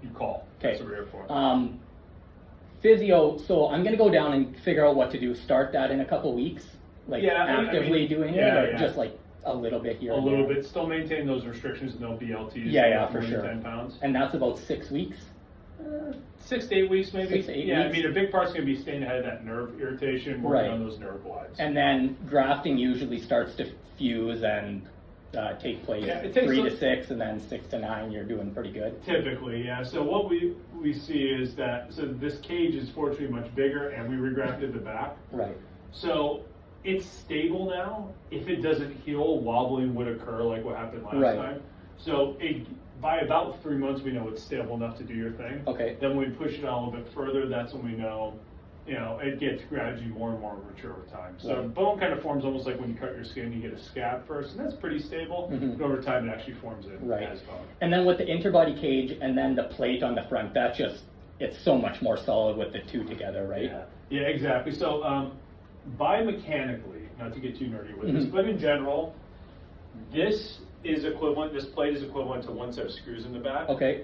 you call. Okay. That's what we're here for. Physio, so I'm gonna go down and figure out what to do. Start that in a couple weeks, like Yeah, actively doing yeah, it, or yeah. just like a little bit here. A and little there? bit. Still maintain those restrictions, no BLTs. Yeah, not for more than sure. 10 pounds. And that's about 6 weeks. 6 to 8 weeks, maybe. 6 to 8 yeah, weeks. I mean, a big part's going to be staying ahead of that nerve irritation, working Right. on those nerve glides. And then grafting usually starts to fuse and take place Yeah, it takes 3 a- to 6, and then 6 to 9. You're doing pretty good. Typically, yeah. So what we see is that this cage is fortunately much bigger, and we regrafted the back. Right. So it's stable now. If it doesn't heal, wobbling would occur like what happened last Right. time. So by about 3 months, we know it's stable enough to do your thing. Okay. Then when we push it on a little bit further, that's when we know, it gets gradually more and more mature with time. So Right. bone kind of forms almost like when you cut your skin, you get a scab first, and that's pretty stable. Mhm. But over time, it actually forms in Right. as bone. And then with the interbody cage and then the plate on the front, it's so much more solid with the two together, right? Yeah, exactly. So biomechanically, not to get too nerdy with this, Mhm. but in general, this plate is equivalent to one set of screws in the back. Okay.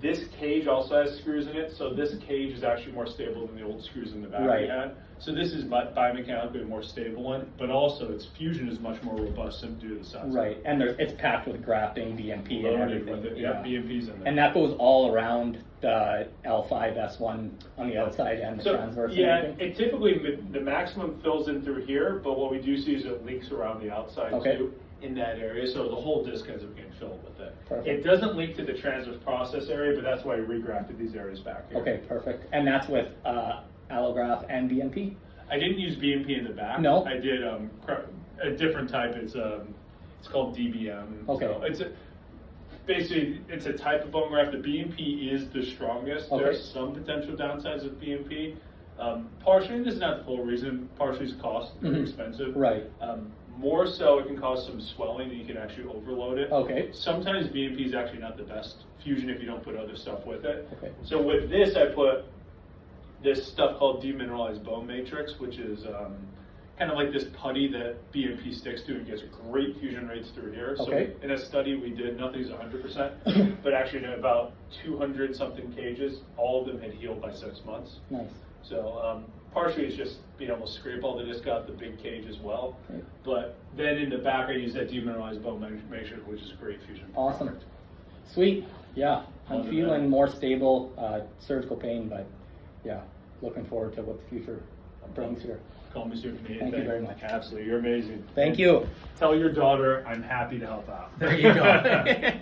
This cage also has screws in it, so this cage is actually more stable than the old screws in the back we Right. had. So this is biomechanically a more stable one, but also its fusion is much more robust simply due to the size. Right. And it's packed with grafting, BMP, and Loaded everything. with it. Yeah, BMP's in there. And that goes all around the L5 S1 on the outside and the So, transverse. and yeah, everything? it typically, the maximum fills in through here, but what we do see is it leaks around the outside Okay. too, in that area, so the whole disc ends up getting filled with it. Perfect. It doesn't leak to the transverse process area, but that's why we regrafted these areas back here. Okay, perfect. And that's with allograft and BMP? I didn't use BMP in the back. No? I did a different type, it's called DBM. Okay. So basically, it's a type of bone graft. The BMP is the strongest. Okay. There's some potential downsides with BMP. Partially, and this is not the full reason, partially is cost, very Mhm. expensive. Right. More so, it can cause some swelling and you can actually overload it. Okay. Sometimes BMP is actually not the best fusion if you don't put other stuff with it. Okay. So with this, I put this stuff called demineralized bone matrix, which is kind of like this putty that BMP sticks to and gets great fusion rates through here. Okay. So in a study we did, nothing's 100%, but actually in about 200 something cages, all of them had healed by 6 months. Nice. So partially it's just being able to scrape all the disc out the big cage as well. Great. But then in the back I use that demineralized bone matrix, which is great fusion. Awesome. Sweet. Yeah. I'm Love it, feeling man. more stable surgical pain, but yeah, looking forward to what the future brings here. Call me soon if you need Thank you anything. very much. Absolutely, you're amazing. Thank you. Tell your daughter I'm happy to help out. There you go.